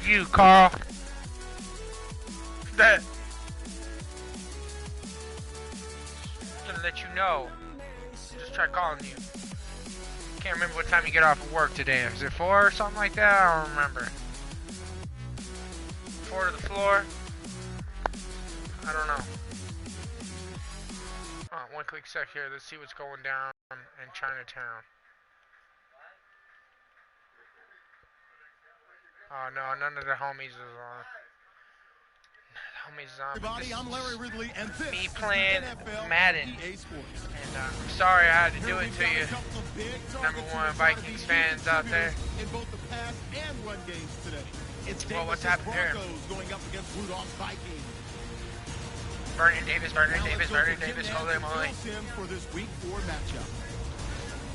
you, Carl. That. Just gonna let you know. Just try calling you. Can't remember what time you get off of work today. Is it 4 or something like that? I don't remember. 4 to the floor? I don't know. Oh, one quick sec here. Let's see what's going down in Chinatown. Oh no, none of the homies is on. Homies is on. Everybody, I'm Larry Ridley, and this me playing Madden. EA Sports. And I'm sorry I had to do it to you. Number one Vikings fans out there. In both the pass and run games today. It's well, what's happened here? Going up against Rudolph's Vikings. Vernon Davis, holy moly. For this week 4 matchup.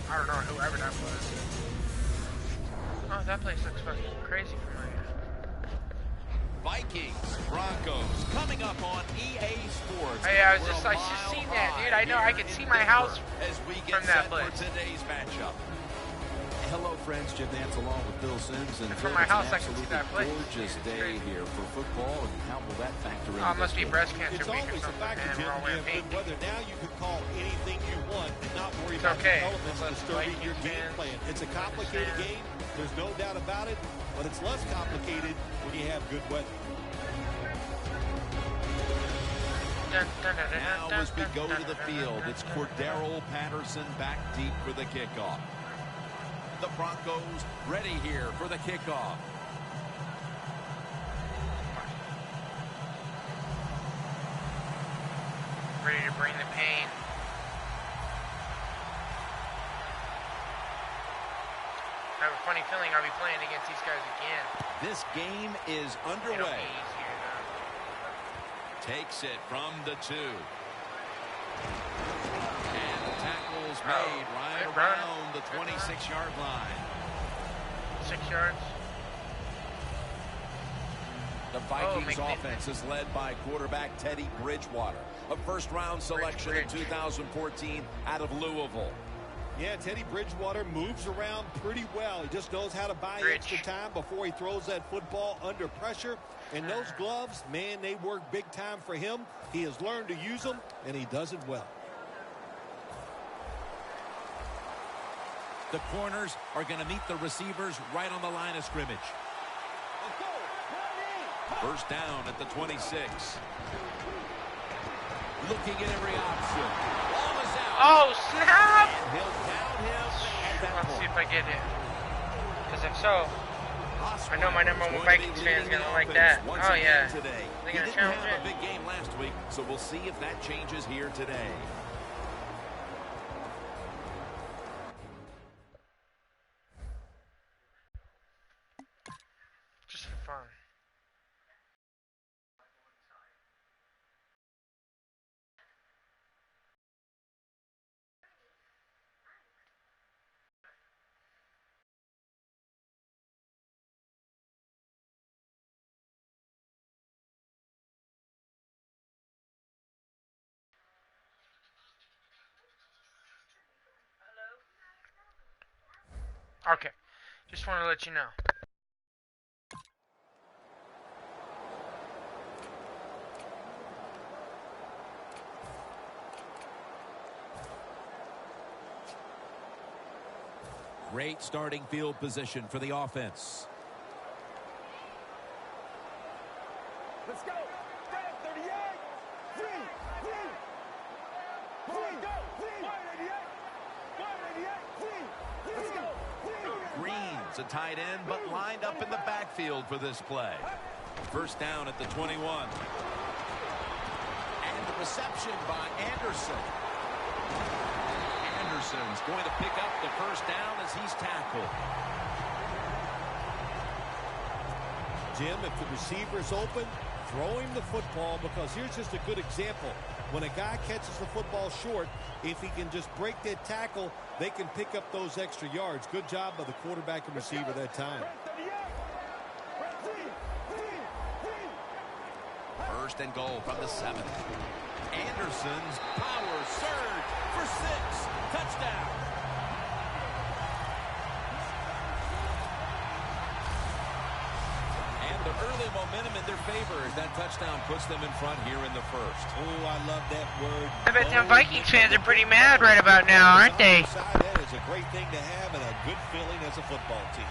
I don't know whoever that was. Oh, that place looks fucking crazy familiar. Vikings, Broncos, coming up on EA Sports. Hey, I just seen that, dude. I know I can see my house as we from that place. For today's matchup. Hello, friends. Jim Nance along with Bill Sims, and from my house I can see that place. Gorgeous day here for football, and how will that factor in? Oh, it must be breast cancer it's week or something. Factor, Jim, whether now you can call anything you want and not worry it's about okay. the elements disturbing your game plan. It's a complicated game. There's no doubt about it, but it's less complicated when you have good weather. Now as we go to the field, it's Cordero Patterson back deep for the kickoff. The Broncos ready here for the kickoff. Ready to bring the pain. I have a funny feeling I'll be playing against these guys again. This game is underway. Takes it from the 2. And the tackle's made right around the 26-yard line. 6 yards. The Vikings offense is led by quarterback Teddy Bridgewater, a first-round selection in 2014 out of Louisville. Yeah, Teddy Bridgewater moves around pretty well. He just knows how to buy extra time before he throws that football under pressure. And those gloves, man, they work big time for him. He has learned to use them, and he does it well. The corners are going to meet the receivers right on the line of scrimmage. First down at the 26. Looking at every option. Ball is out. Oh, snap! And he'll count him at that Let's point. see if I get it. Because if so, I know my number one Vikings fan is going to like that. Oh, yeah. Today. They're He going to didn't challenge have a it. big game last week, so we'll see if that changes here today. Just for fun. Okay, just want to let you know. Great starting field position for the offense. Let's go. 38. 3. Go. 188. Let's go. Green's a tight end, but lined up in the backfield for this play. First down at the 21. And the reception by Anderson. Anderson's going to pick up the first down as he's tackled. Jim, if the receiver's open, throw him the football, because here's just a good example. When a guy catches the football short, if he can just break that tackle, they can pick up those extra yards. Good job by the quarterback and receiver that time. First and goal from the 7. Anderson's power surge for 6. Touchdown. And the momentum in their favor as that touchdown puts them in front here in the first. Oh, I love that word. I bet them Vikings fans are pretty mad right about now, aren't they? That is a great thing to have and a good feeling as a football team.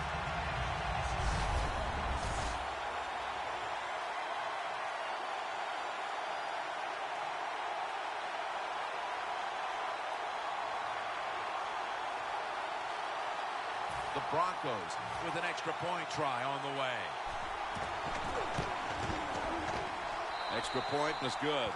The Broncos with an extra point try on the way. Extra point was good.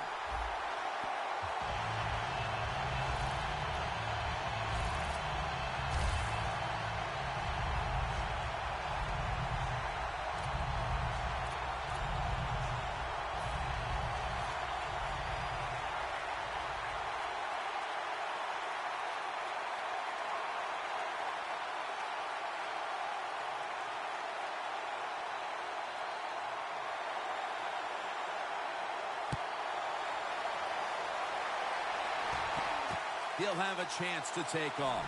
He'll have a chance to take off.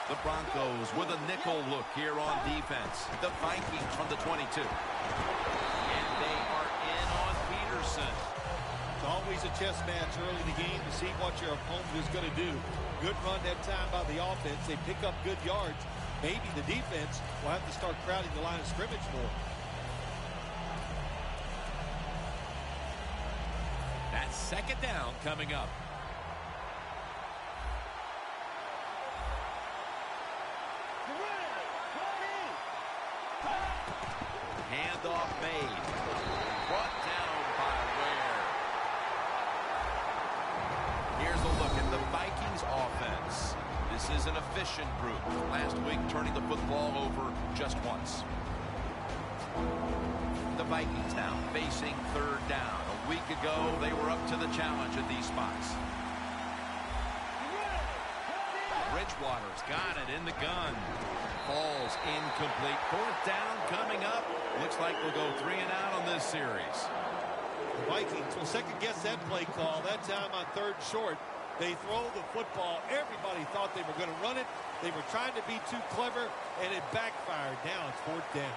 The Broncos with a nickel look here on defense. The Vikings from the 22. And they are in on Peterson. It's always a chess match early in the game to see what your opponent is going to do. Good run that time by the offense. They pick up good yards. Maybe the defense will have to start crowding the line of scrimmage more. That's second down coming up. Handoff made. Brought down by Ware. Here's a look at the Vikings offense. This is an efficient group. Last week turning the football over just once. The Vikings now facing third down. A week ago they were up to the challenge at these spots. Bridgewater's got it in the gun. Falls incomplete. Fourth down coming up. Looks like we'll go 3 and out on this series. The Vikings will second guess that play call. That time on third short, they throw the football. Everybody thought they were going to run it. They were trying to be too clever, and it backfired. Now it's fourth down.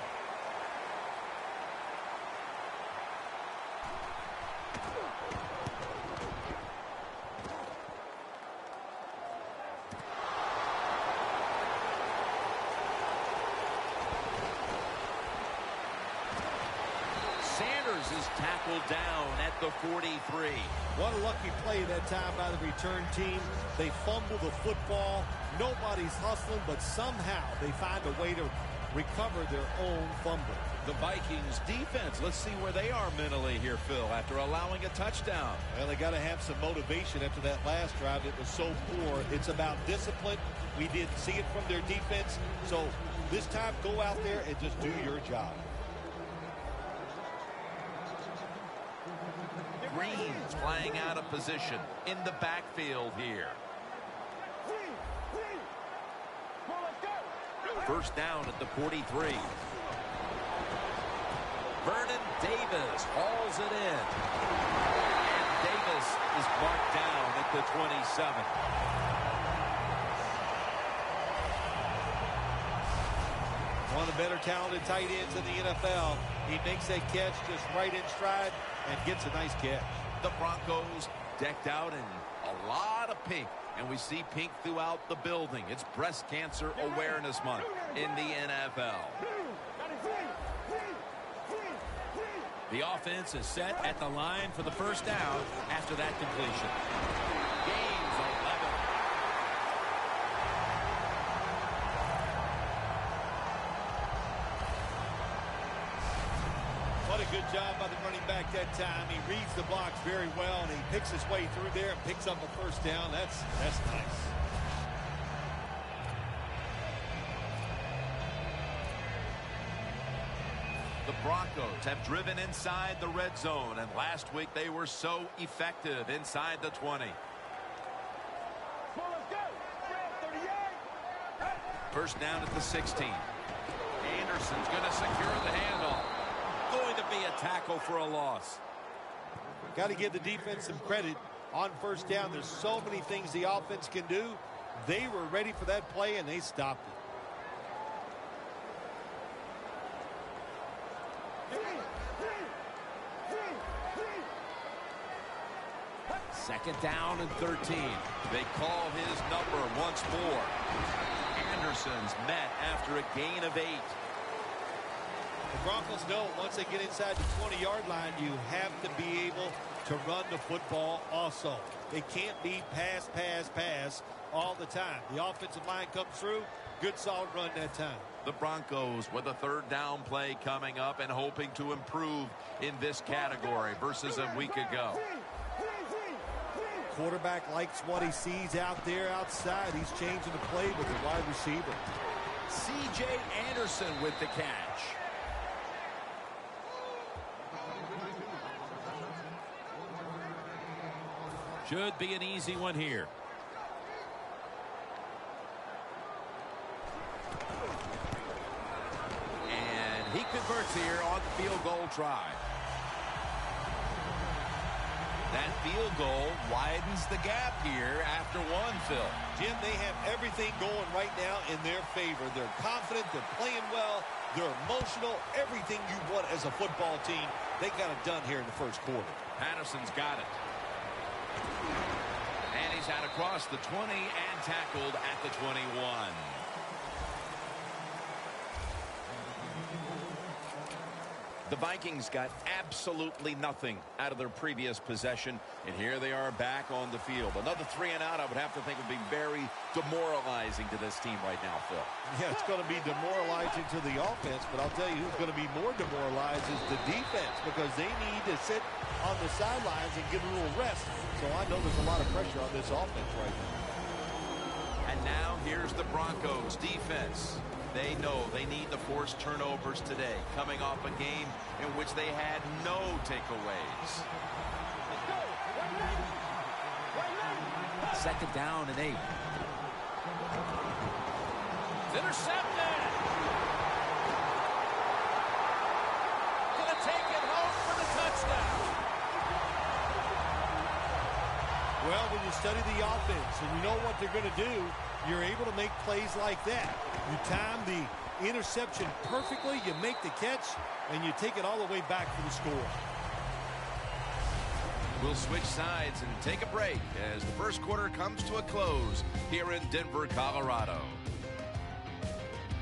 Is tackled down at the 43. What a lucky play that time by the return team. They fumble the football. Nobody's hustling, but somehow they find a way to recover their own fumble. The Vikings defense, let's see where they are mentally here, Phil, after allowing a touchdown. Well, they got to have some motivation after that last drive. It was so poor. It's about discipline. We didn't see it from their defense. So this time, go out there and just do your job. Green's playing out of position in the backfield here. First down at the 43. Vernon Davis hauls it in. And Davis is marked down at the 27. One of the better talented tight ends in the NFL. He makes that catch just right in stride and gets a nice catch. The Broncos decked out in a lot of pink, and we see pink throughout the building. It's Breast Cancer Awareness Month in the NFL. The offense is set at the line for the first down after that completion. Gains 11. What a good job by the running back that time. He reads the blocks very well, and he picks his way through there and picks up a first down. That's nice. The Broncos have driven inside the red zone, and last week they were so effective inside the 20. First down at the 16. Anderson's going to secure the handoff. Going to be a tackle for a loss. Got to give the defense some credit on first down. There's so many things the offense can do. They were ready for that play, and they stopped it. Second down and 13. They call his number once more. Anderson's met after a gain of 8. The Broncos know once they get inside the 20-yard line, you have to be able to run the football also. It can't be pass, pass, pass all the time. The offensive line comes through. Good, solid run that time. The Broncos with a third down play coming up and hoping to improve in this category versus a week ago. Quarterback likes what he sees out there outside. He's changing the play with the wide receiver. C.J. Anderson with the catch. Should be an easy one here. And he converts here on the field goal try. That field goal widens the gap here after one, Phil. Jim, they have everything going right now in their favor. They're confident, they're playing well, they're emotional, everything you want as a football team. They got it done here in the first quarter. Patterson's got it. And he's out across the 20 and tackled at the 21. The Vikings got absolutely nothing out of their previous possession, and here they are back on the field. Another 3 and out, I would have to think, would be very demoralizing to this team right now, Phil. Yeah, it's going to be demoralizing to the offense, but I'll tell you who's going to be more demoralized is the defense, because they need to sit on the sidelines and get a little rest. So I know there's a lot of pressure on this offense right now. And now here's the Broncos defense. They know they need to force turnovers today, coming off a game in which they had no takeaways. Second down and 8. Intercepted! Gonna take it home for the touchdown. Well, when you study the offense and you know what they're going to do, you're able to make plays like that. You time the interception perfectly, you make the catch, and you take it all the way back for the score. We'll switch sides and take a break as the first quarter comes to a close here in Denver, Colorado.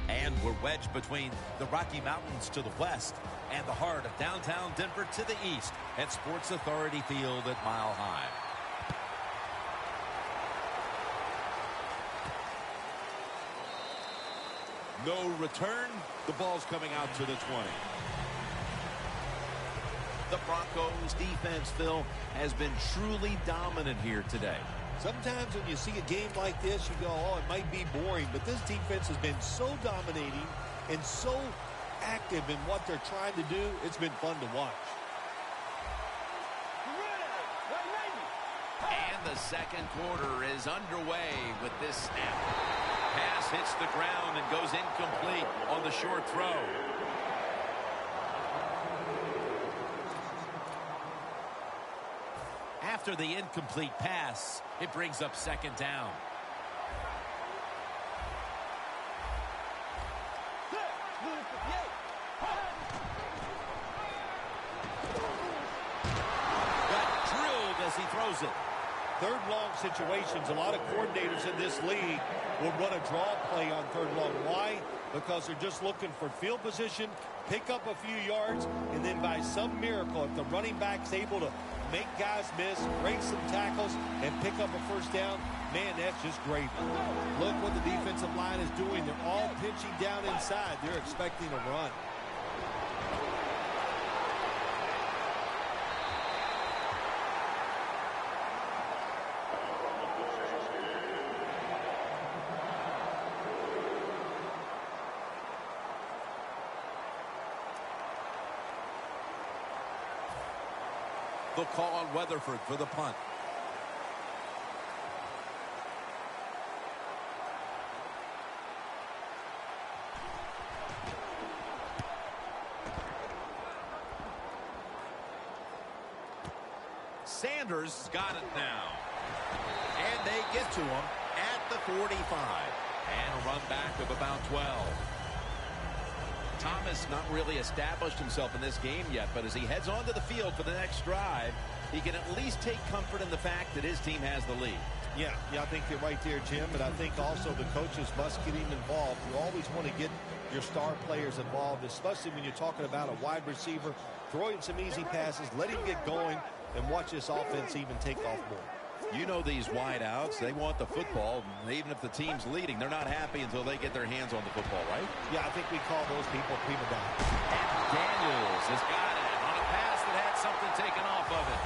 And we're wedged between the Rocky Mountains to the west and the heart of downtown Denver to the east at Sports Authority Field at Mile High. No return. The ball's coming out to the 20. The Broncos defense, Phil, has been truly dominant here today. Sometimes when you see a game like this, you go, oh, it might be boring. But this defense has been so dominating and so active in what they're trying to do. It's been fun to watch. And the second quarter is underway with this snap. Pass hits the ground and goes incomplete on the short throw. After the incomplete pass, it brings up second down. Got drilled as he throws it. Third long situations, a lot of coordinators in this league will run a draw play on third long. Why? Because they're just looking for field position, pick up a few yards, and then by some miracle, if the running back's able to make guys miss, break some tackles, and pick up a first down, man, that's just great. Look what the defensive line is doing. They're all pitching down inside. They're expecting a run. They'll call on Weatherford for the punt. Sanders got it now. And they get to him at the 45. And a run back of about 12. Thomas not really established himself in this game yet, but as he heads onto the field for the next drive, he can at least take comfort in the fact that his team has the lead. Yeah, I think you're right there, Jim. And I think also the coaches must get him involved. You always want to get your star players involved, especially when you're talking about a wide receiver. Throw him some easy passes, let him get going, and watch this offense even take off more. You know these wideouts, they want the football. Even if the team's leading, they're not happy until they get their hands on the football, right? Yeah, I think we call those people prima donna. And Daniels has got it on a pass that had something taken off of it.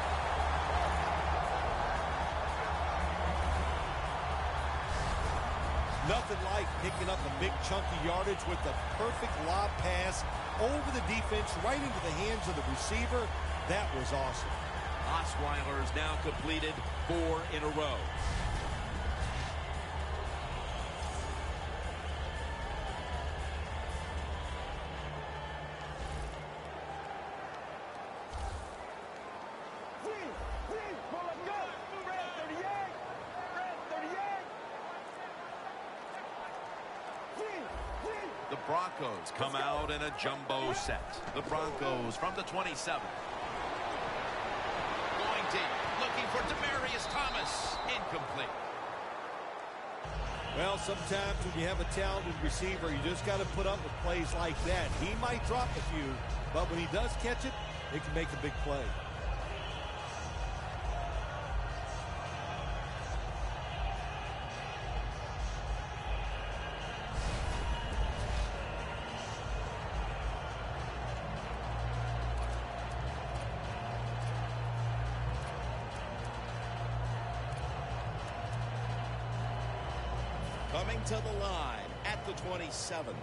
Nothing like picking up a big chunk of yardage with the perfect lob pass over the defense, right into the hands of the receiver. That was awesome. Osweiler's now completed 4 in a row. The Broncos come out in a jumbo set. The Broncos from the 27. Going deep, looking for Demaryius Thomas. Incomplete. Well, sometimes when you have a talented receiver, you just got to put up with plays like that. He might drop a few, but when he does catch it, it can make a big play. Coming to the line at the 27.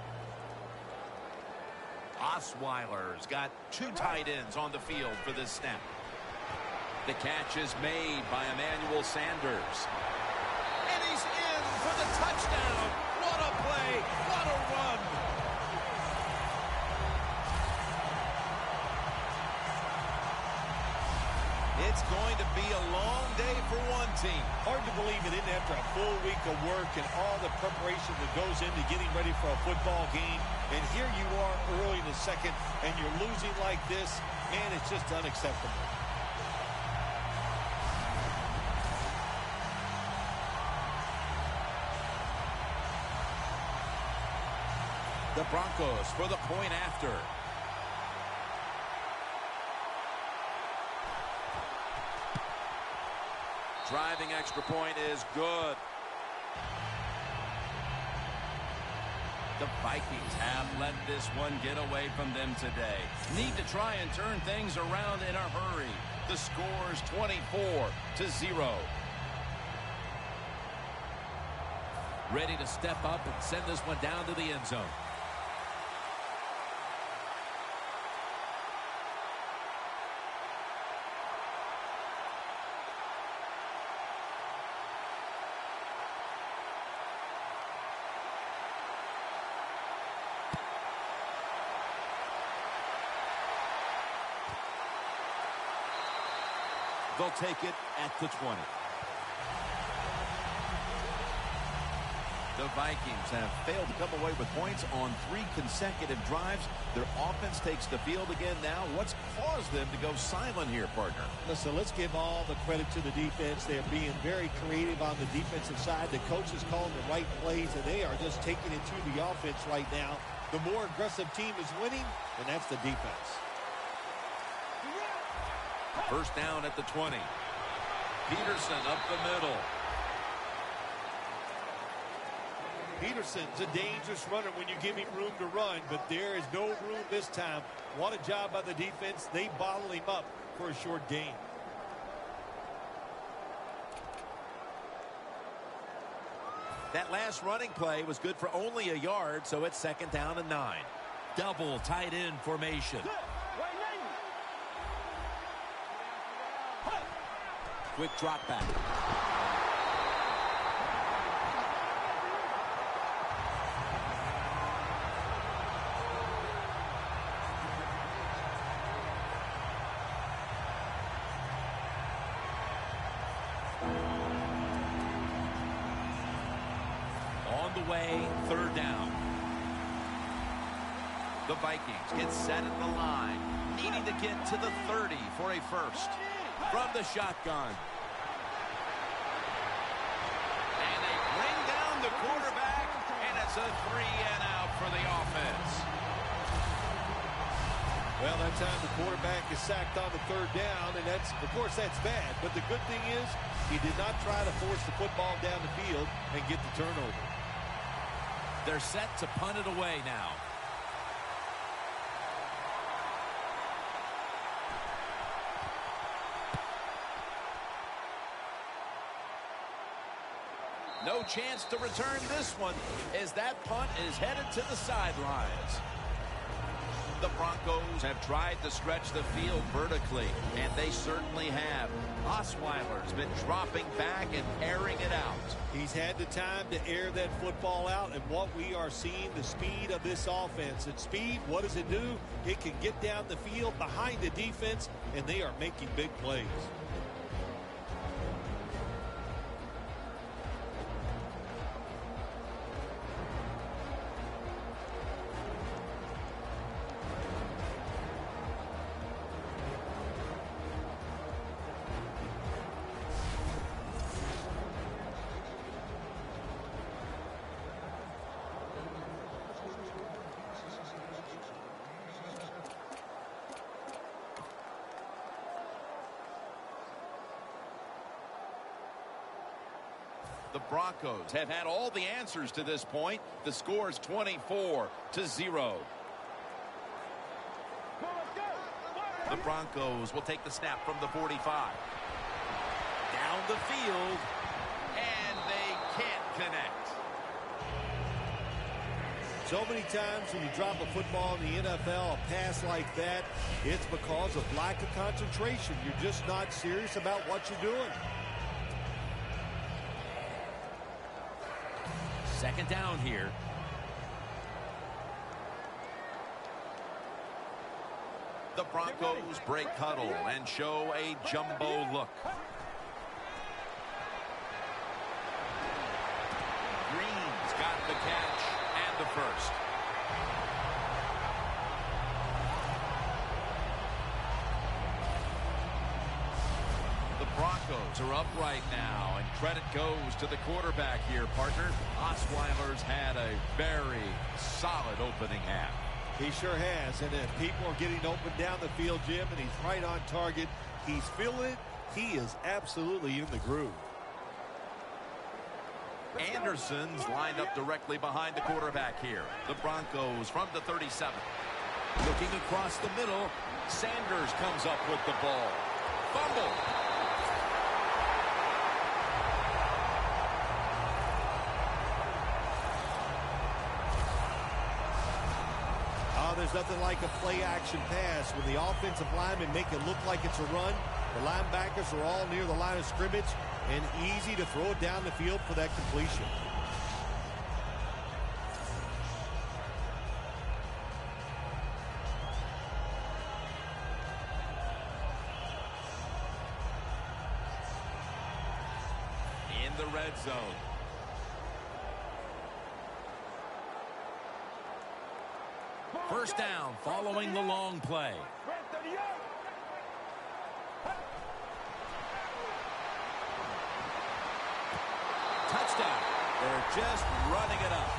Osweiler's got 2 tight ends on the field for this snap. The catch is made by Emmanuel Sanders. And he's in for the touchdown. What a play. What a run. It's going to be a long day for one team. Hard to believe it in after a full week of work and all the preparation that goes into getting ready for a football game. And here you are early in the second, and you're losing like this. Man, it's just unacceptable. The Broncos for the point after. Driving extra point is good. The Vikings have let this one get away from them today. Need to try and turn things around in a hurry. The score is 24-0. Ready to step up and send this one down to the end zone. They'll take it at the 20. The Vikings have failed to come away with points on 3 consecutive drives. Their offense takes the field again now. What's caused them to go silent here, partner? Listen, let's give all the credit to the defense. They're being very creative on the defensive side. The coach is calling the right plays, and they are just taking it to the offense right now. The more aggressive team is winning, and that's the defense. First down at the 20. Peterson up the middle. Peterson's a dangerous runner when you give him room to run, but there is no room this time. What a job by the defense. They bottle him up for a short gain. That last running play was good for only a yard, so it's 2nd down and 9. Double tight end formation. Quick drop back. away, third down. The Vikings get set at the line, needing to get to the 30 for a first. From the shotgun. And they bring down the quarterback, and it's a 3-and-out for the offense. Well, that time the quarterback is sacked on the third down, and that's, of course, that's bad. But the good thing is he did not try to force the football down the field and get the turnover. They're set to punt it away now. No chance to return this one as that punt is headed to the sidelines. The Broncos have tried to stretch the field vertically, and they certainly have. Osweiler's been dropping back and airing it out. He's had the time to air that football out, and what we are seeing, the speed of this offense. At speed, what does it do? It can get down the field behind the defense, and they are making big plays. The Broncos have had all the answers to this point. The score is 24-0. The Broncos will take the snap from the 45. Down the field. And they can't connect. So many times when you drop a football in the NFL, a pass like that, it's because of lack of concentration. You're just not serious about what you're doing. Second down here. The Broncos break huddle and show a jumbo look. Green's got the catch and the first. The Broncos are upright now, and credit goes to the quarterback here, partner. Osweiler's had a very solid opening half. He sure has, and if people are getting open down the field, Jim, and he's right on target, he's feeling it. He is absolutely in the groove. Anderson's lined up directly behind the quarterback here. The Broncos from the 37. Looking across the middle. Sanders comes up with the ball. Fumble. There's nothing like a play-action pass. When the offensive linemen make it look like it's a run, the linebackers are all near the line of scrimmage, and easy to throw it down the field for that completion. In the red zone. First down following the long play. Touchdown. They're just running it up.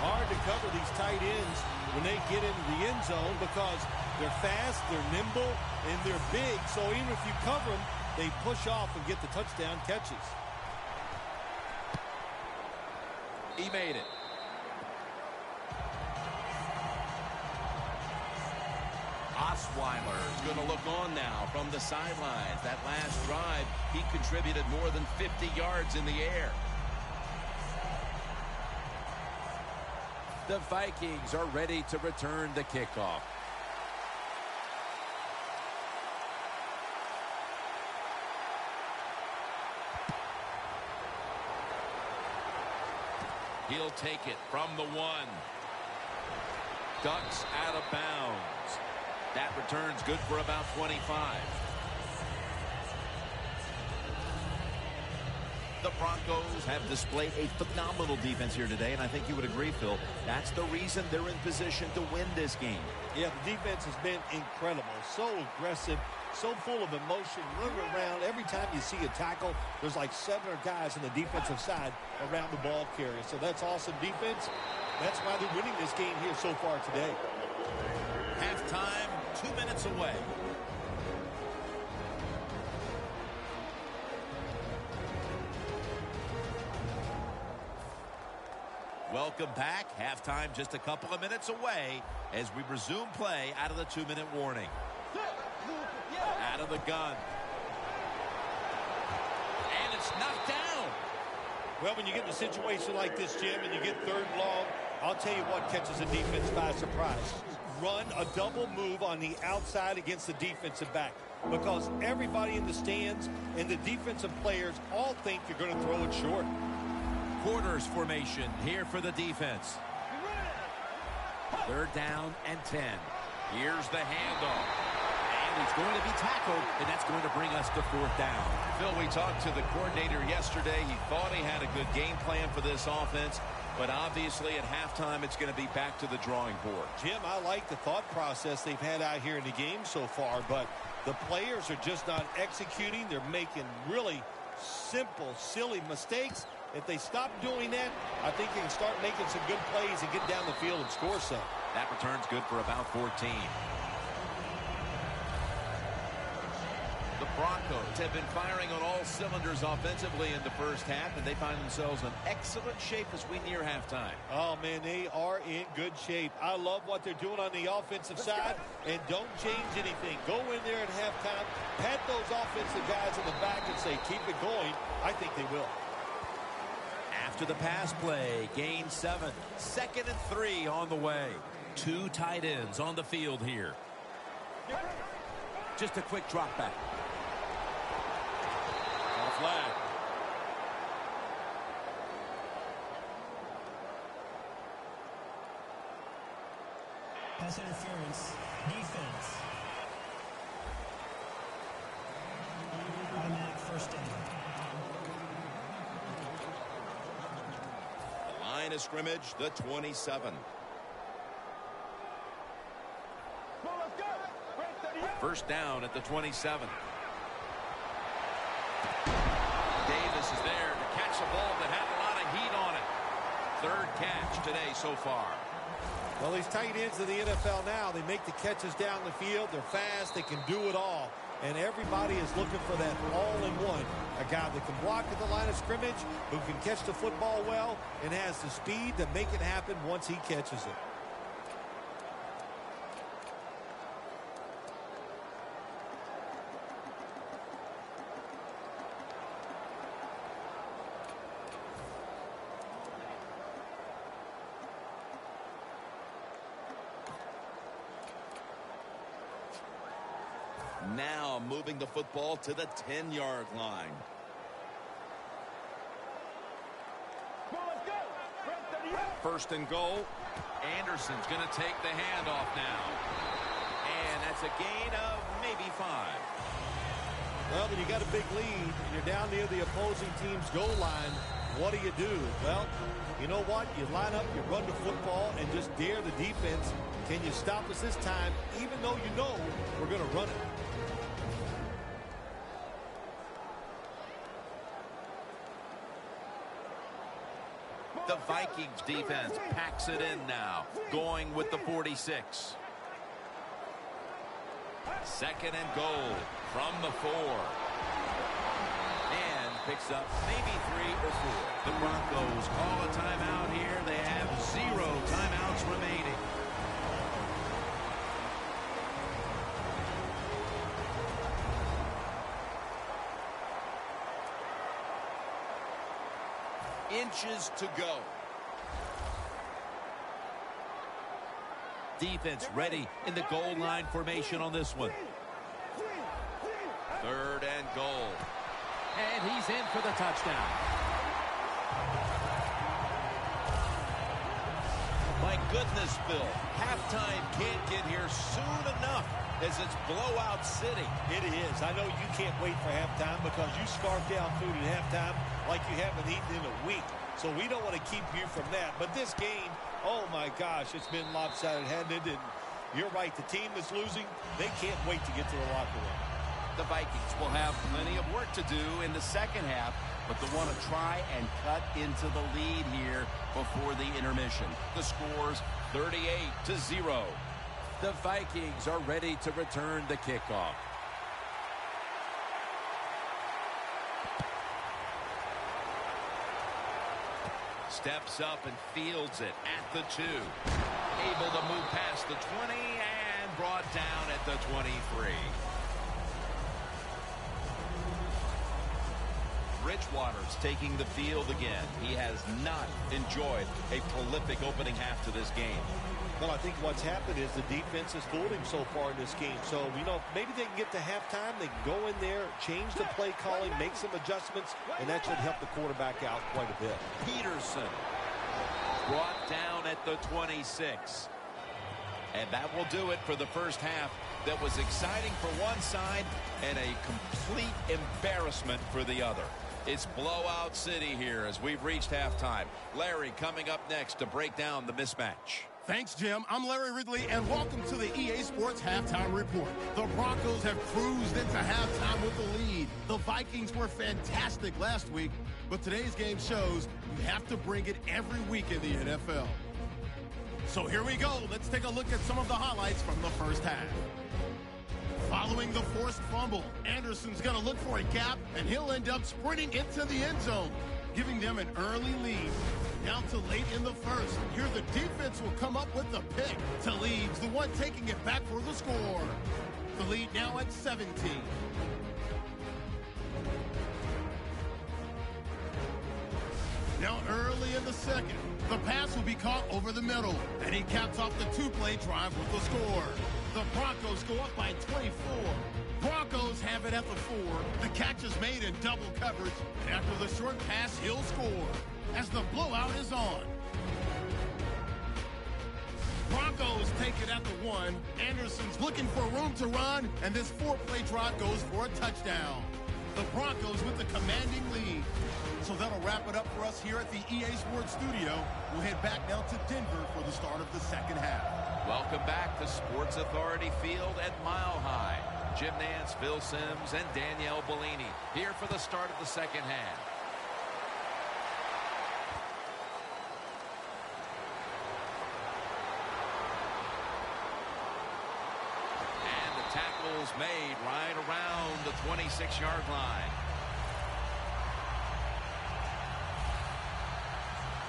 Hard to cover these tight ends when they get into the end zone because they're fast, they're nimble, and they're big. So even if you cover them, they push off and get the touchdown catches. He made it. Osweiler's going to look on now from the sidelines. That last drive, he contributed more than 50 yards in the air. The Vikings are ready to return the kickoff. He'll take it from the 1. Ducks out of bounds. That return's good for about 25. Broncos have displayed a phenomenal defense here today, and I think you would agree, Phil. That's the reason they're in position to win this game. Yeah, the defense has been incredible. So aggressive, so full of emotion, running around. Every time you see a tackle, there's like 7 guys on the defensive side around the ball carrier. So that's awesome defense. That's why they're winning this game here so far today. Halftime, 2 minutes away. Welcome back. Halftime just a couple of minutes away as we resume play out of the 2-minute warning. Out of the gun. And it's knocked down. Well, when you get in a situation like this, Jim, and you get 3rd and long, I'll tell you what catches the defense by surprise. Run a double move on the outside against the defensive back, because everybody in the stands and the defensive players all think you're going to throw it short. Quarters formation here for the defense. 3rd down and 10. Here's the handoff. And he's going to be tackled, and that's going to bring us to 4th down. Phil, we talked to the coordinator yesterday. He thought he had a good game plan for this offense, but obviously at halftime it's going to be back to the drawing board. Jim, I like the thought process they've had out here in the game so far, but the players are just not executing. They're making really simple, silly mistakes. If they stop doing that, I think they can start making some good plays and get down the field and score some. That return's good for about 14. The Broncos have been firing on all cylinders offensively in the first half, and they find themselves in excellent shape as we near halftime. Oh, man, they are in good shape. I love what they're doing on the offensive side, and don't change anything. Go in there at halftime, pat those offensive guys in the back and say, keep it going. I think they will. After the pass play, gain 7. 2nd and 3 on the way. 2 tight ends on the field here. Just a quick drop back. On a flag. Pass interference. Defense. Automatic 1st down. Line of scrimmage, the 27. First down at the 27. Davis is there to catch a ball that had a lot of heat on it. 3rd catch today so far. Well, these tight ends of the NFL now, they make the catches down the field. They're fast. They can do it all. And everybody is looking for that all-in-one. A guy that can block at the line of scrimmage, who can catch the football well, and has the speed to make it happen once he catches it. Now moving the football to the 10-yard line. First and goal. Anderson's going to take the handoff now. And that's a gain of maybe 5. Well, when you got a big lead and you're down near the opposing team's goal line, what do? Well, you know what? You line up, you run the football, and just dare the defense. Can you stop us this time, even though you know we're going to run it? The Vikings defense packs it in now, going with the 46. 2nd and goal from the 4. And picks up maybe 3 or 4. The Broncos call a timeout here. They have 0 timeouts remaining. Inches to go. Defense ready in the goal line formation on this one. 3rd and goal. And he's in for the touchdown. My goodness, Bill. Halftime can't get here soon enough as it's blowout city. It is. I know you can't wait for halftime because you scarf down food at halftime like you haven't eaten in a week. So we don't want to keep you from that. But this game, oh my gosh, it's been lopsided, hasn't it? And you're right, the team that's losing, they can't wait to get to the locker room. The Vikings will have plenty of work to do in the second half, but they want to try and cut into the lead here before the intermission. The score's 38-0. The Vikings are ready to return the kickoff. Steps up and fields it at the 2. Able to move past the 20 and brought down at the 23. Bridgewater's taking the field again. He has not enjoyed a prolific opening half to this game. Well, I think what's happened is the defense has fooled him so far in this game. So, maybe they can get to halftime. They can go in there, change the play calling, make some adjustments, and that should help the quarterback out quite a bit. Peterson brought down at the 26. And that will do it for the first half. That was exciting for one side and a complete embarrassment for the other. It's blowout city here as we've reached halftime. Larry coming up next to break down the mismatch. Thanks, Jim. I'm Larry Ridley, and welcome to the EA Sports Halftime Report. The Broncos have cruised into halftime with the lead. The Vikings were fantastic last week, but today's game shows you have to bring it every week in the NFL. So here we go. Let's take a look at some of the highlights from the first half. Following the forced fumble, Anderson's going to look for a gap, and he'll end up sprinting into the end zone, giving them an early lead. Down to late in the first, here the defense will come up with the pick. Talib's the one taking it back for the score. The lead now at 17. Now early in the second, the pass will be caught over the middle, and he caps off the two-play drive with the score. The Broncos go up by 24. Broncos have it at the 4. The catch is made in double coverage, and after the short pass, he'll score as the blowout is on. Broncos take it at the 1. Anderson's looking for room to run, and this 4-play drive goes for a touchdown. The Broncos with the commanding lead. So that'll wrap it up for us here at the EA Sports Studio. We'll head back now to Denver for the start of the second half. Welcome back to Sports Authority Field at Mile High. Jim Nance, Phil Simms, and Danielle Bellini here for the start of the second half. And the tackle's made right around the 26-yard line.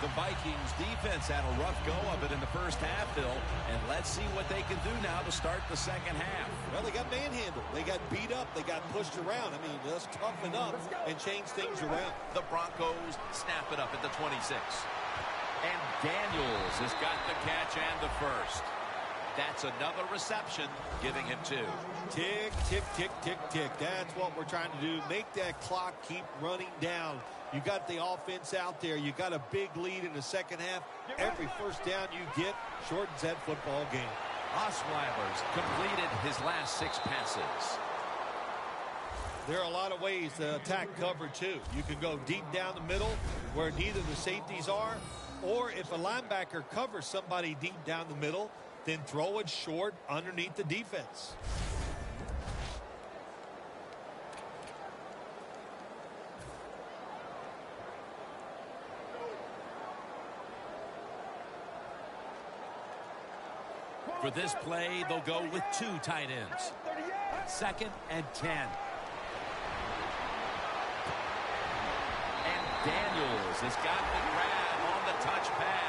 The Vikings defense had a rough go of it in the first half, Phil, and let's see what they can do now to start the second half. Well, they got manhandled. They got beat up. They got pushed around. I mean, let's toughen up and change things around. The Broncos snap it up at the 26. And Daniels has got the catch and the first. That's another reception, giving him 2. Tick, tick, tick, tick, tick. That's what we're trying to do. Make that clock keep running down. You got the offense out there. You got a big lead in the second half. Every first down you get shortens that football game. Osweiler's completed his last 6 passes. There are a lot of ways to attack cover, too. You can go deep down the middle where neither the safeties are, or if a linebacker covers somebody deep down the middle, then throw it short underneath the defense. For this play, they'll go with 2 tight ends. 2nd and 10. And Daniels has got the grab on the touch pass.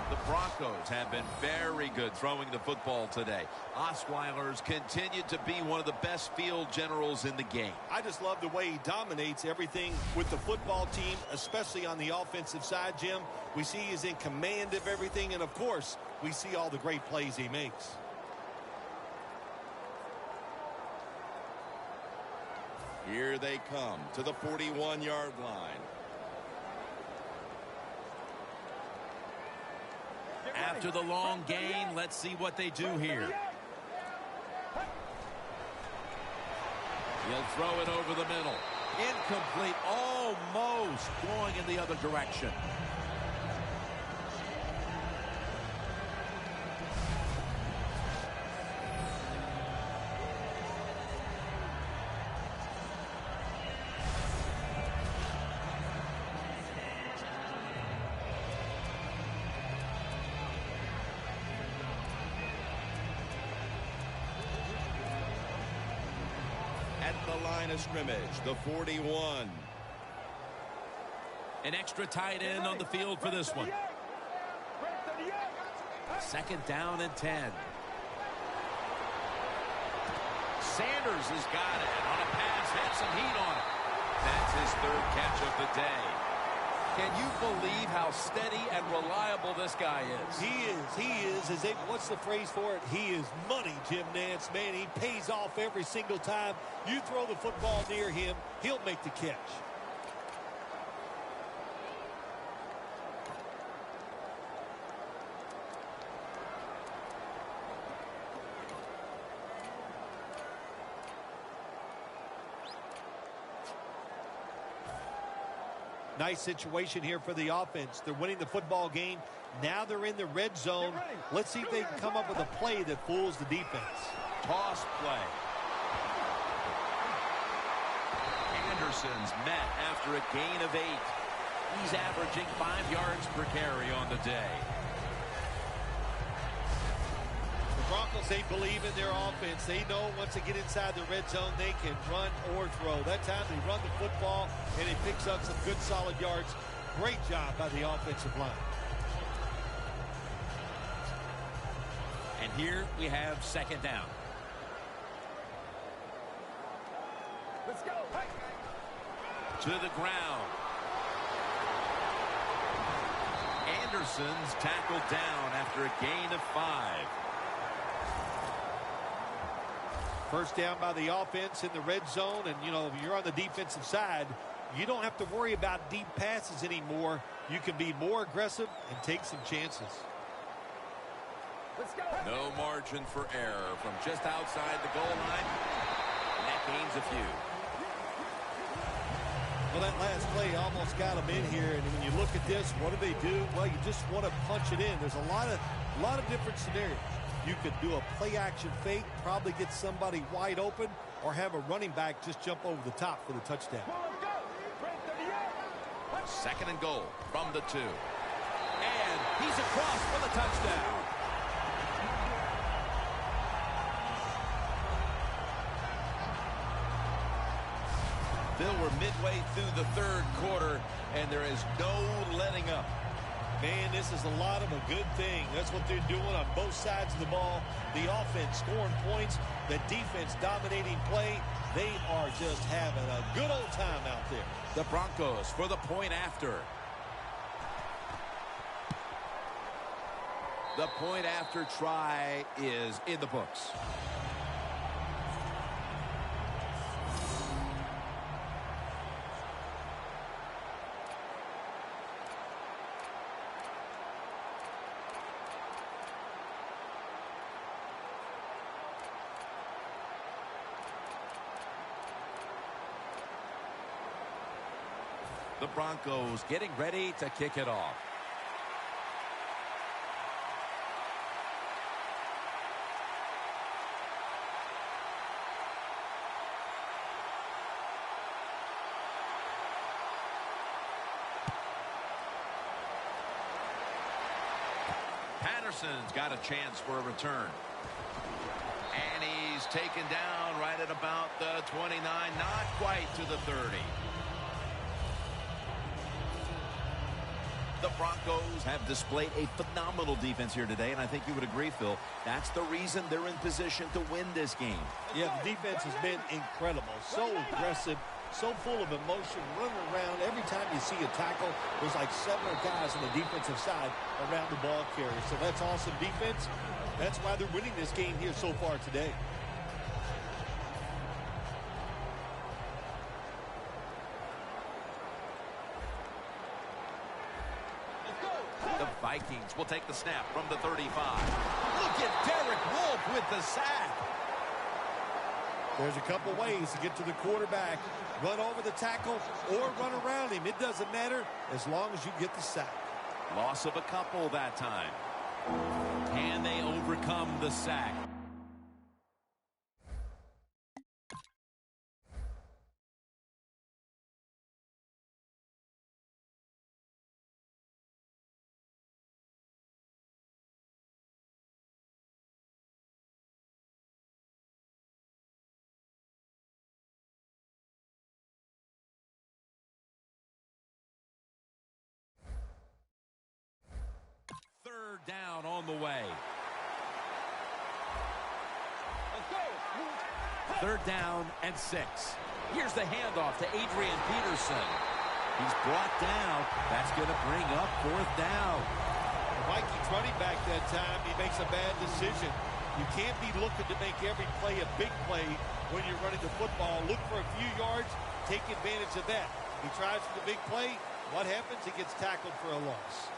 The Broncos have been very good throwing the football today. Osweiler's continued to be one of the best field generals in the game. I just love the way he dominates everything with the football team, especially on the offensive side, Jim. We see he's in command of everything, and of course, we see all the great plays he makes. Here they come to the 41-yard line. After the long gain, let's see what they do here. He'll throw it over the middle. Incomplete, almost going in the other direction. At the line of scrimmage, the 41. An extra tight end on the field for this one. 2nd down and 10. Sanders has got it on a pass, had some heat on it. That's his 3rd catch of the day. Can you believe how steady and reliable this guy is? He is. What's the phrase for it? He is money, Jim Nance. Man, he pays off every single time. You throw the football near him, he'll make the catch. Nice situation here for the offense. They're winning the football game. Now they're in the red zone. Let's see if they can come up with a play that fools the defense. Toss play. Anderson's met after a gain of 8. He's averaging 5 yards per carry on the day. The Broncos, they believe in their offense. They know once they get inside the red zone, they can run or throw. That time they run the football, and it picks up some good solid yards. Great job by the offensive line. And here we have 2nd down. Let's go. Hey. To the ground. Anderson's tackled down after a gain of 5. 1st down by the offense in the red zone, and you're on the defensive side. You don't have to worry about deep passes anymore. You can be more aggressive and take some chances. Let's go. No margin for error from just outside the goal line. And that gains a few. Well, that last play almost got them in here, and when you look at this, what do? Well, you just want to punch it in. There's a lot of different scenarios. You could do a play-action fake, probably get somebody wide open, or have a running back just jump over the top for the touchdown. 2nd and goal from the 2. And he's across for the touchdown. Bill, we're midway through the 3rd quarter, and there is no letting up. Man, this is a lot of a good thing. That's what they're doing on both sides of the ball. The offense scoring points, the defense dominating play. They are just having a good old time out there. The Broncos for the point after. The point after try is in the books. The Broncos getting ready to kick it off. Patterson's got a chance for a return. And he's taken down right at about the 29, not quite to the 30. The Broncos have displayed a phenomenal defense here today, and I think you would agree, Phil. That's the reason they're in position to win this game. Yeah, the defense has been incredible. So aggressive, so full of emotion, running around. Every time you see a tackle, there's like 7 guys on the defensive side around the ball carrier. So that's awesome defense. That's why they're winning this game here so far today. Vikings will take the snap from the 35. Look at Derek Wolfe with the sack. There's a couple ways to get to the quarterback. Run over the tackle or run around him. It doesn't matter as long as you get the sack. Loss of a couple that time. Can they overcome the sack? Third down on the way. Third down and 6. Here's the handoff to Adrian Peterson. He's brought down. That's going to bring up 4th down. The Vikings running back that time, he makes a bad decision. You can't be looking to make every play a big play when you're running the football. Look for a few yards, take advantage of that. He tries for the big play. What happens? He gets tackled for a loss.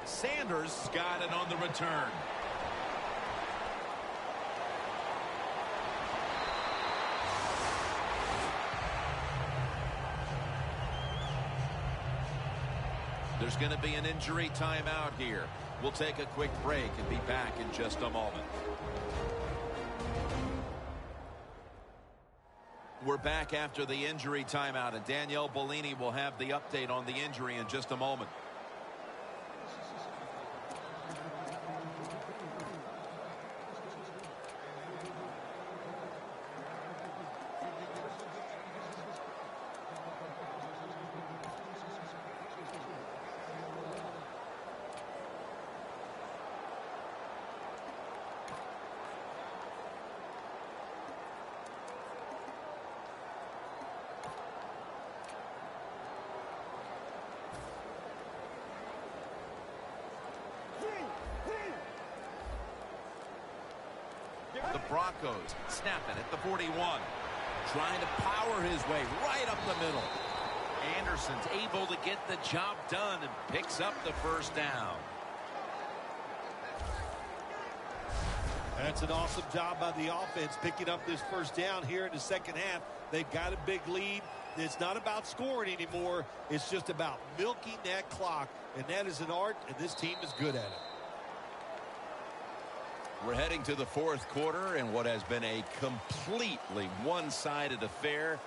Sanders got it on the return. There's going to be an injury timeout here. We'll take a quick break and be back in just a moment. We're back after the injury timeout, and Danielle Bellini will have the update on the injury in just a moment. The Broncos snapping at the 41. Trying to power his way right up the middle. Anderson's able to get the job done and picks up the first down. That's an awesome job by the offense picking up this first down here in the second half. They've got a big lead. It's not about scoring anymore. It's just about milking that clock. And that is an art, and this team is good at it. We're heading to the 4th quarter in what has been a completely one-sided affair.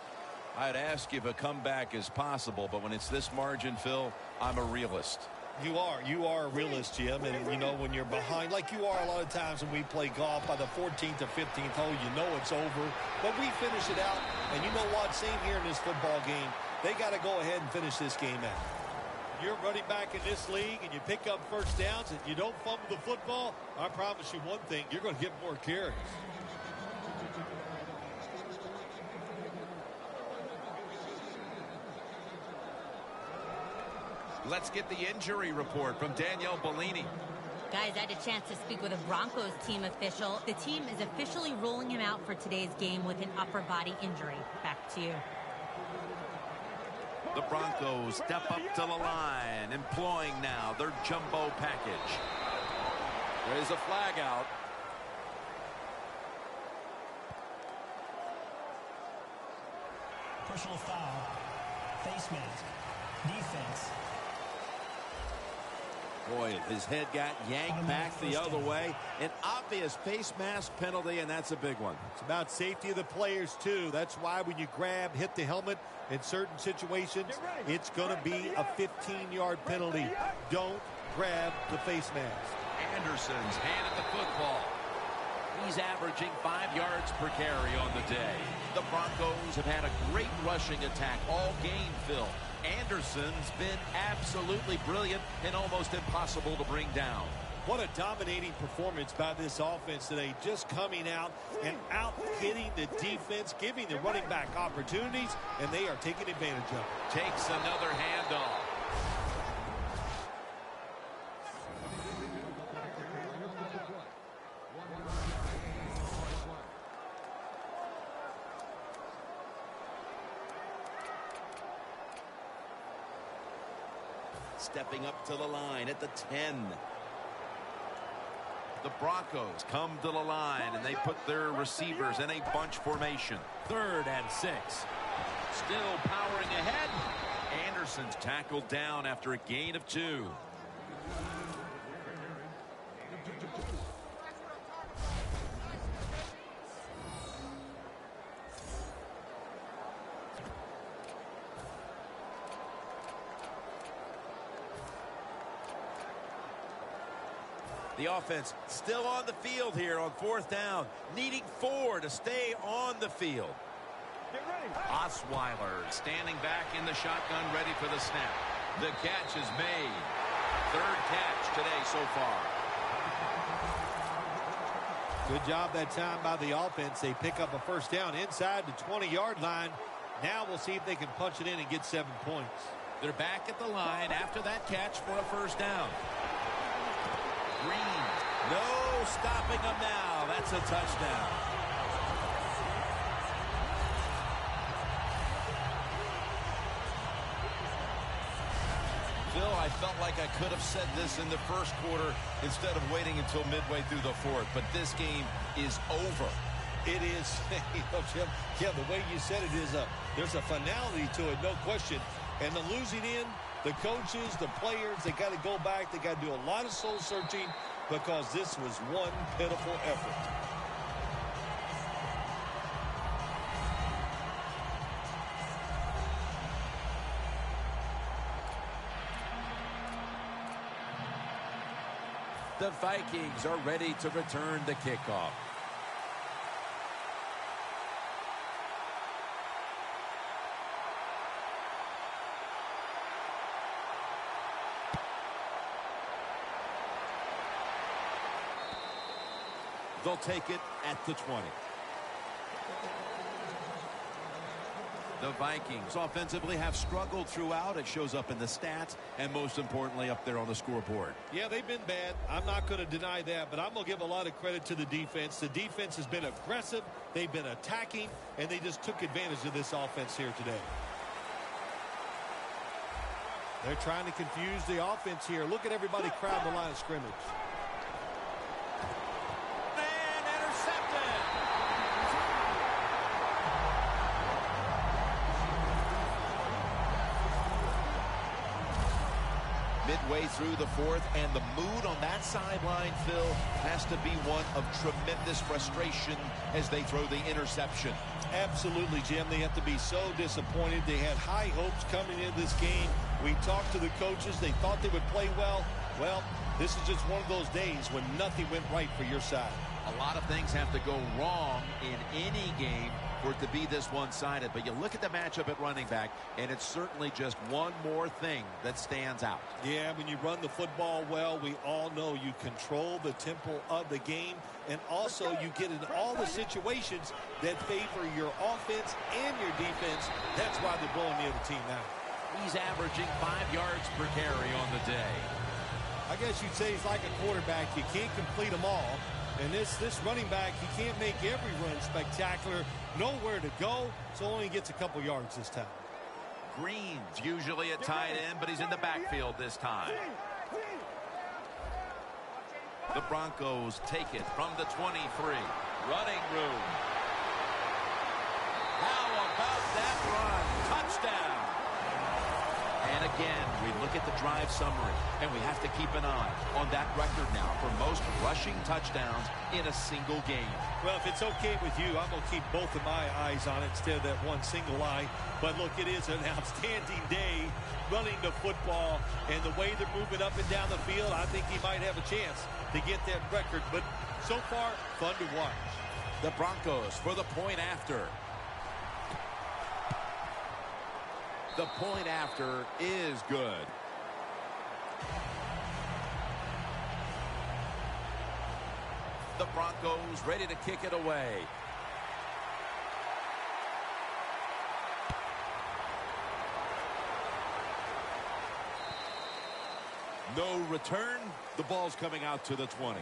I'd ask if a comeback is possible, but when it's this margin, Phil, I'm a realist. You are a realist, Jim, and you know when you're behind, like you are a lot of times when we play golf, by the 14th or 15th hole, you know it's over. But we finish it out, and you know what? Same here in this football game. They got to go ahead and finish this game out. You're running back in this league and you pick up first downs and you don't fumble the football, I promise you one thing, you're going to get more carries. Let's get the injury report from Danielle Bellini. Guys, I had a chance to speak with a Broncos team official. The team is officially ruling him out for today's game with an upper body injury. Back to you. The Broncos step up to the line, employing now their jumbo package. There's a flag out. Personal foul. Face mask. Defense. Boy, his head got yanked back the other way. An obvious face mask penalty, and that's a big one. It's about safety of the players, too. That's why when you grab, hit the helmet in certain situations, it's going to be a 15-yard penalty. Don't grab the face mask. Anderson's handed the football. He's averaging 5 yards per carry on the day. The Broncos have had a great rushing attack all game, Phil. Anderson's been absolutely brilliant and almost impossible to bring down. What a dominating performance by this offense today, just coming out and out-hitting the defense, giving the running back opportunities, and they are taking advantage of it. Takes another handoff. stepping up to the line at the 10. The Broncos come to the line, and they put their receivers in a bunch formation. 3rd and 6. Still powering ahead. Anderson's tackled down after a gain of 2. The offense still on the field here on 4th down, needing 4 to stay on the field. Osweiler standing back in the shotgun, ready for the snap. The catch is made. 3rd catch today so far. Good job that time by the offense. They pick up a 1st down inside the 20-yard line. Now we'll see if they can punch it in and get 7 points. They're back at the line after that catch for a 1st down. Green, no stopping them now. That's a touchdown. Phil, I felt like I could have said this in the 1st quarter instead of waiting until midway through the 4th, but this game is over. It is, Jim, yeah, the way you said it is, there's a finality to it, no question. And the losing end, the coaches, the players, they got to go back. They got to do a lot of soul searching because this was one pitiful effort. The Vikings are ready to return the kickoff. They'll take it at the 20. The Vikings offensively have struggled throughout. It shows up in the stats and most importantly up there on the scoreboard. Yeah, they've been bad. I'm not going to deny that, but I'm going to give a lot of credit to the defense. The defense has been aggressive. They've been attacking, and they just took advantage of this offense here today. They're trying to confuse the offense here. Look at everybody crowd the line of scrimmage. Midway through the 4th, and the mood on that sideline, Phil, has to be one of tremendous frustration as they throw the interception. Absolutely, Jim. They have to be so disappointed. They had high hopes coming into this game. We talked to the coaches. They thought they would play well. Well, this is just one of those days when nothing went right for your side. A lot of things have to go wrong in any game for it to be this one-sided. But you look at the matchup at running back, and it's certainly just one more thing that stands out. Yeah, when you run the football well, we all know you control the tempo of the game, and also you get in all the situations that favor your offense and your defense. That's why they're blowing the other team out. He's averaging 5 yards per carry on the day. I guess you'd say he's like a quarterback. You can't complete them all. And this running back, he can't make every run spectacular. Nowhere to go, so only gets a couple yards this time. Green's usually at tight end, but he's in the backfield this time. The Broncos take it from the 23. Running room. How about that run? Touchdown. And again, we look at the drive summary, and we have to keep an eye on that record now for most rushing touchdowns in a single game. Well, if it's okay with you, I'm going to keep both of my eyes on it instead of that one single eye. But look, it is an outstanding day running the football, and the way they're moving up and down the field, I think he might have a chance to get that record. But so far, fun to watch. The Broncos for the point after. The point after is good. The Broncos ready to kick it away. No return. The ball's coming out to the 20.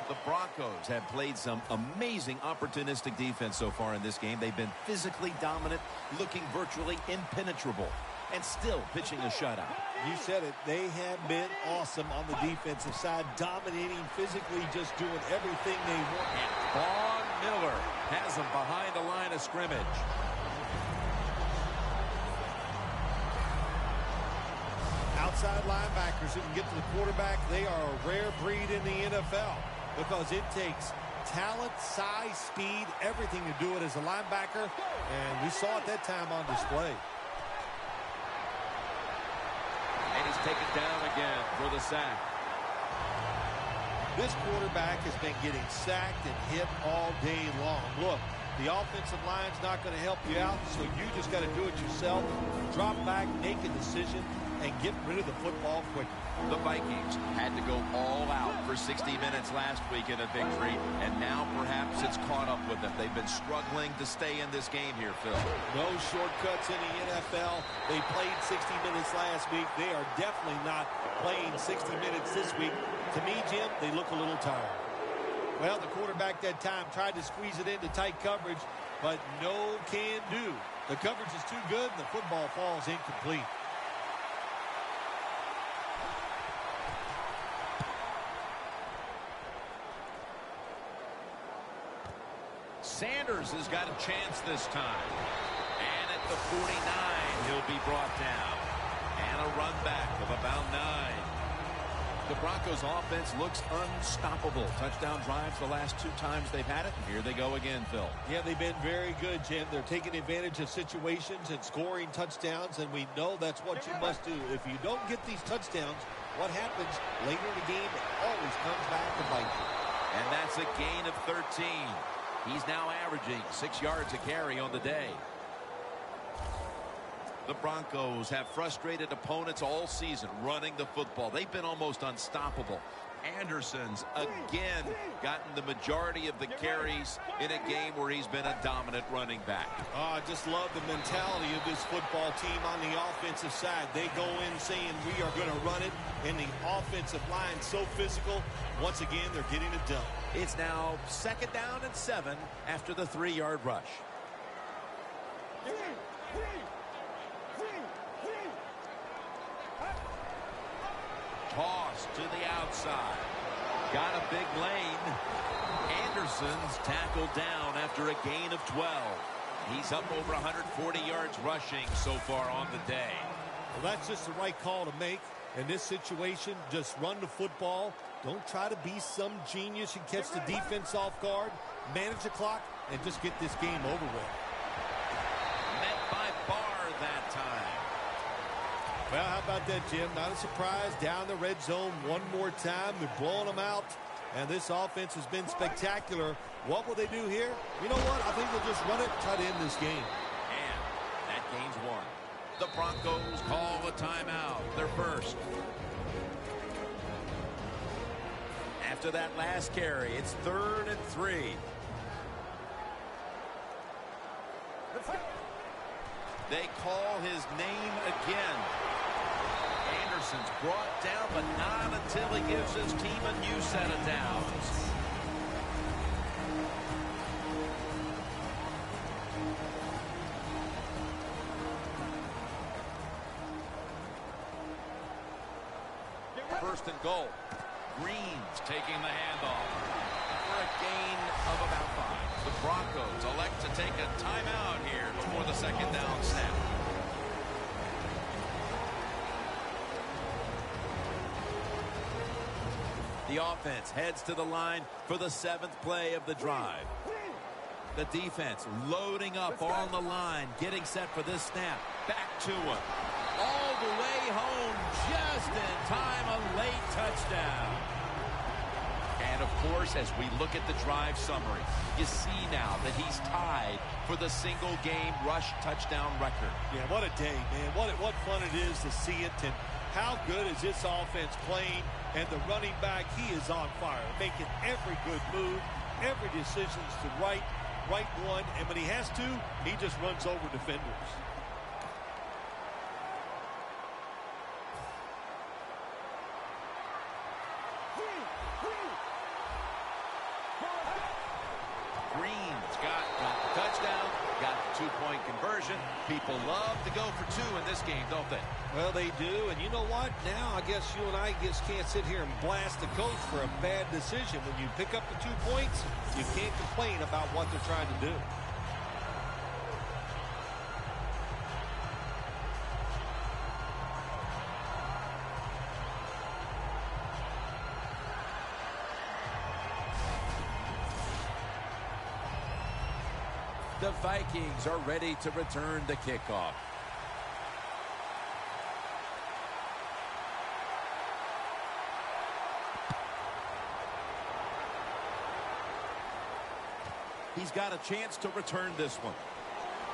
The Broncos have played some amazing opportunistic defense so far in this game. They've been physically dominant, looking virtually impenetrable. and still pitching a shutout. You said it. They have been awesome on the defensive side, dominating physically, just doing everything they want. And Vaughn Miller has them behind the line of scrimmage. Outside linebackers who can get to the quarterback, they are a rare breed in the NFL because it takes talent, size, speed, everything to do it as a linebacker, and we saw it that time on display. And he's taken down again for the sack. This quarterback has been getting sacked and hit all day long. Look, the offensive line's not going to help you out, so you just got to do it yourself. Drop back, make a decision, and get rid of the football quickly. The Vikings had to go all out for 60 minutes last week in a victory, and now perhaps it's caught up with them. They've been struggling to stay in this game here, Phil. No shortcuts in the NFL. They played 60 minutes last week. They are definitely not playing 60 minutes this week. To me, Jim, they look a little tired. Well, the quarterback that time tried to squeeze it into tight coverage, but no can do. The coverage is too good, and the football falls incomplete. Sanders has got a chance this time. And at the 49, he'll be brought down. And a run back of about 9. The Broncos offense looks unstoppable. Touchdown drives the last 2 times they've had it. And here they go again, Phil. Yeah, they've been very good, Jim. They're taking advantage of situations and scoring touchdowns, and we know that's what you must do. If you don't get these touchdowns, what happens later in the game, it always comes back to bite you. And that's a gain of 13. He's now averaging 6 yards a carry on the day. The Broncos have frustrated opponents all season running the football. They've been almost unstoppable. Anderson's again gotten the majority of the carries in a game where he's been a dominant running back. I just love the mentality of this football team on the offensive side. They go in saying we are going to run it, and the offensive line so physical. Once again, they're getting it done. It's now 2nd down and 7 after the 3-yard rush. Toss to the outside. Got a big lane. Anderson's tackled down after a gain of 12. He's up over 140 yards rushing so far on the day. Well, that's just the right call to make. In this situation, just run the football. Don't try to be some genius and catch the defense off guard. Manage the clock and just get this game over with. Met by Barr that time. Well, how about that, Jim? Not a surprise. Down the red zone one more time. They're blowing them out. And this offense has been spectacular. What will they do here? You know what? I think they'll just run it and try to end this game. And that gains 1. The Broncos call a timeout. Their first. After that last carry, it's 3rd and 3. They call his name again. Anderson's brought down, but not until he gives his team a new set of downs. First and goal. Green's taking the handoff for a gain of about 5. The Broncos elect to take a timeout here before the 2nd down snap. The offense heads to the line for the 7th play of the drive. The defense loading up on the line, getting set for this snap. Back to him. All the way home, just in time, a late touchdown. And, of course, as we look at the drive summary, you see now that he's tied for the single-game rush touchdown record. Yeah, what a day, man. What fun it is to see it. And how good is this offense playing? And the running back, he is on fire, making every good move. Every decision's the right one. And when he has to, he just runs over defenders. Green's got the touchdown got the two-point conversion. People love to go for two in this game, don't they? Well, they do, and you know what? Now I guess you and I just can't sit here and blast the coach for a bad decision. When you pick up the 2 points, you can't complain about what they're trying to do. The Vikings are ready to return the kickoff. He's got a chance to return this one.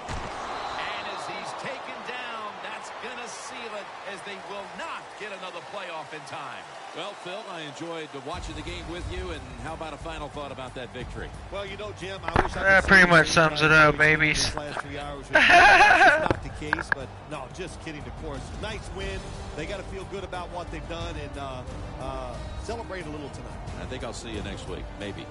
And as he's taken down, that's going to seal it, as they will not get another playoff in time. Well, Phil, I enjoyed watching the game with you, and how about a final thought about that victory? Well, you know, Jim, I wish I That pretty much sums it up, babies. Last 3 hours. That's not the case, but no, just kidding, of course. Nice win. They got to feel good about what they've done and celebrate a little tonight. I think I'll see you next week, maybe.